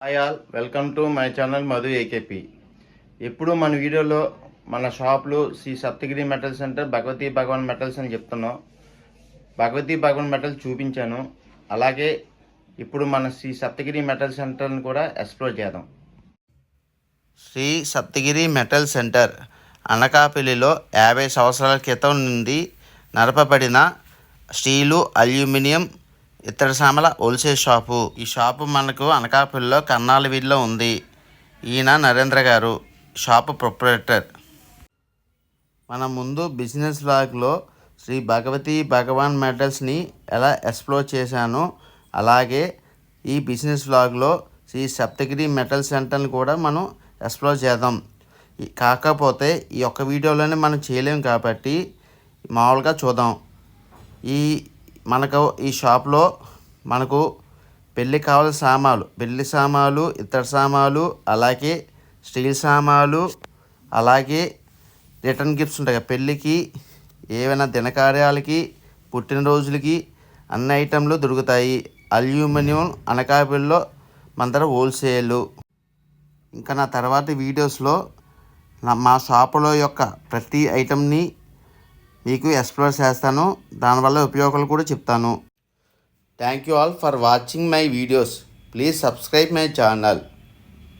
Hi all, welcome to my channel Madhu AKP. ఇప్పుడు మన వీడియోలో మన షాప్లో శ్రీ సప్తగిరి మెటల్ సెంటర్ భగవతి భగవాన్ మెటల్స్ అని చెప్తున్నాం. భగవతి భగవాన్ మెటల్ చూపించాను. అలాగే ఇప్పుడు మన శ్రీ సప్తగిరి మెటల్ సెంటర్ని కూడా ఎక్స్ప్లోర్ చేద్దాం. శ్రీ సప్తగిరి మెటల్ సెంటర్ అనకాపల్లిలో 50 సంవత్సరాల క్రితం నుండి నడపబడిన స్టీలు, అల్యూమినియం, ఇతర సామాన్ల హోల్సేల్ షాపు. ఈ షాపు మనకు అనకాపల్లిలో కన్నాల వీధిలో ఉంది. ఈయన నరేంద్ర గారు, షాపు ప్రొప్రైటర్. మన ముందు బిజినెస్ వ్లాగ్లో శ్రీ భగవతి భగవాన్ మెటల్స్ని ఎలా ఎక్స్ప్లోర్ చేశానో, అలాగే ఈ బిజినెస్ వ్లాగ్లో శ్రీ సప్తగిరి మెటల్ సెంటర్ని కూడా మనం ఎక్స్ప్లోర్ చేద్దాం. కాకపోతే ఈ ఒక్క వీడియోలోనే మనం చేయలేము కాబట్టి మామూలుగా చూద్దాం. మనకు ఈ షాప్లో మనకు పెళ్ళికి కావాల్సిన సామాన్లు, పెళ్లి సామాన్లు, ఇతర సామాన్లు, అలాగే స్టీల్ సామాన్లు, అలాగే రిటర్న్ గిఫ్ట్స్ ఉంటాయి. పెళ్ళికి, ఏవైనా దినకార్యాలకి, పుట్టినరోజులకి అన్ని ఐటెంలు దొరుకుతాయి. అల్యూమినియం అనకాపల్లిలో మన దగ్గర హోల్సేలు. ఇంకా నా తర్వాత వీడియోస్లో మా షాపులో యొక్క ప్రతి ఐటెంని మీకు ఎక్స్ప్లోర్ చేస్తాను. దానివల్ల ఉపయోగాలు కూడా చెప్తాను. Thank you all for watching my videos. Please subscribe my channel.